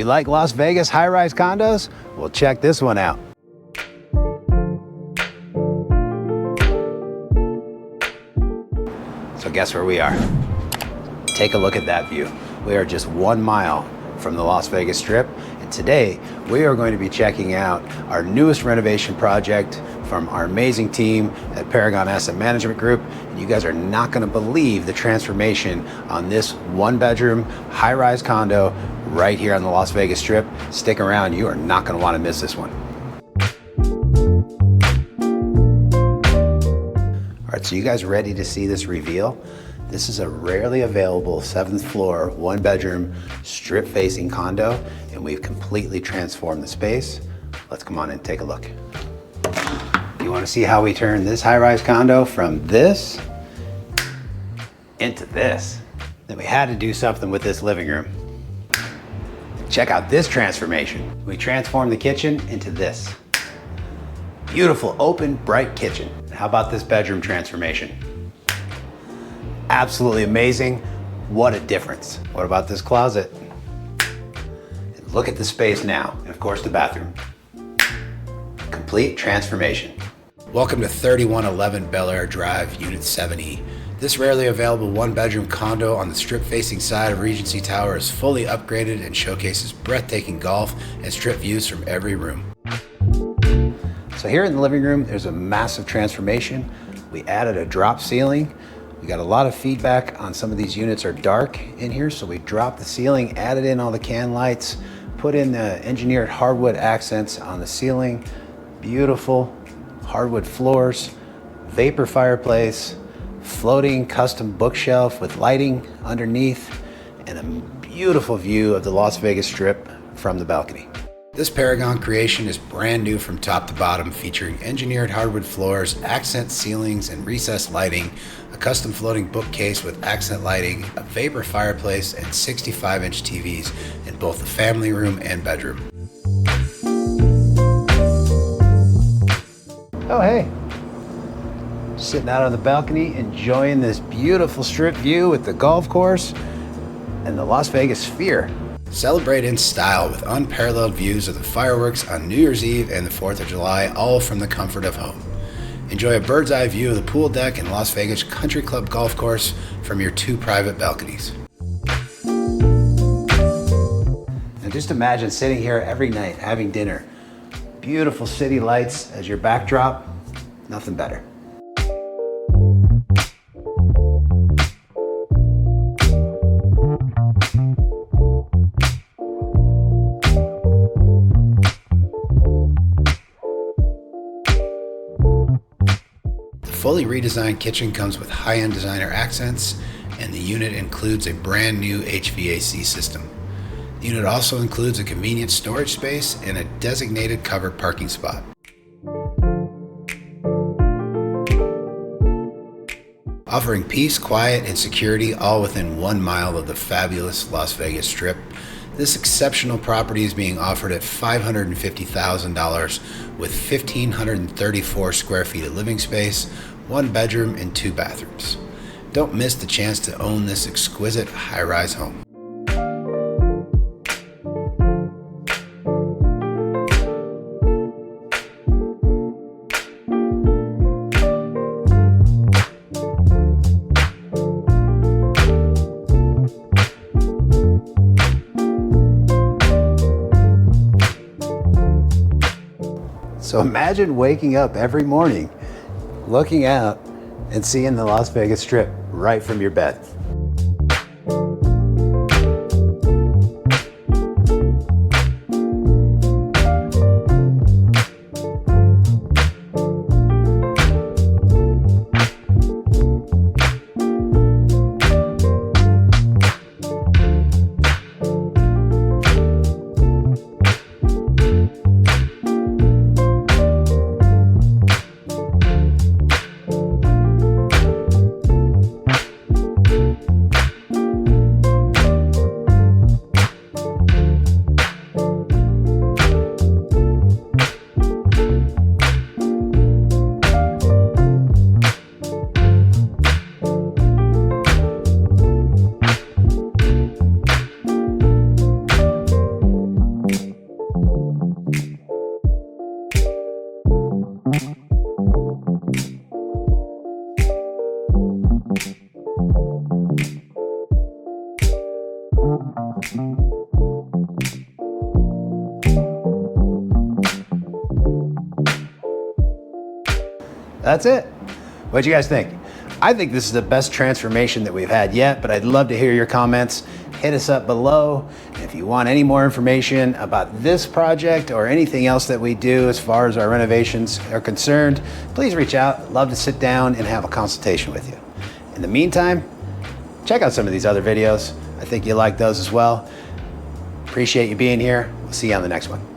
You like Las Vegas high-rise condos? Well, check this one out. So guess where we are? Take a look at that view. We are just 1 mile from the Las Vegas Strip, and today we are going to be checking out our newest renovation project from our amazing team at Paragon Asset Management Group. And you guys are not going to believe the transformation on this 1-bedroom high-rise condo right here on the Las Vegas Strip. Stick around, you are not going to want to miss this one. All right, so you guys ready to see this reveal? This is a rarely available 7th floor, 1-bedroom, strip-facing condo, and we've completely transformed the space. Let's come on and take a look. You want to see how we turn this high-rise condo from this into this? Then we had to do something with this living room. Check out this transformation. We transformed the kitchen into this. Beautiful, open, bright kitchen. How about this bedroom transformation? Absolutely amazing. What a difference. What about this closet? And look at the space now. And of course the bathroom. Complete transformation. Welcome to 3111 Bel Air Drive, Unit 7E. This rarely available 1-bedroom condo on the strip-facing side of Regency Tower is fully upgraded and showcases breathtaking golf and strip views from every room. So here in the living room, there's a massive transformation. We added a drop ceiling. We got a lot of feedback on some of these units are dark in here, so we dropped the ceiling, added in all the can lights, put in the engineered hardwood accents on the ceiling. Beautiful hardwood floors, vapor fireplace, floating custom bookshelf with lighting underneath, and a beautiful view of the Las Vegas Strip from the balcony. This Paragon creation is brand new from top to bottom, featuring engineered hardwood floors, accent ceilings and recessed lighting, a custom floating bookcase with accent lighting, a vapor fireplace, and 65-inch TVs in both the family room and bedroom. Oh, hey. Sitting out on the balcony, enjoying this beautiful strip view with the golf course and the Las Vegas Sphere. Celebrate in style with unparalleled views of the fireworks on New Year's Eve and the 4th of July, all from the comfort of home. Enjoy a bird's eye view of the pool deck and Las Vegas Country Club golf course from your 2 private balconies. Now just imagine sitting here every night having dinner. Beautiful city lights as your backdrop, nothing better. Fully redesigned kitchen comes with high-end designer accents, and the unit includes a brand new HVAC system. The unit also includes a convenient storage space and a designated covered parking spot. Offering peace, quiet, and security all within 1 mile of the fabulous Las Vegas Strip, this exceptional property is being offered at $550,000 with 1,534 square feet of living space, 1 bedroom and 2 bathrooms. Don't miss the chance to own this exquisite high-rise home. So imagine waking up every morning, looking out and seeing the Las Vegas Strip right from your bed. That's it. What'd you guys think? I think this is the best transformation that we've had yet, but I'd love to hear your comments. Hit us up below. If you want any more information about this project or anything else that we do as far as our renovations are concerned, please reach out. Love to sit down and have a consultation with you. In the meantime, check out some of these other videos. I think you'll like those as well. Appreciate you being here. We'll see you on the next one.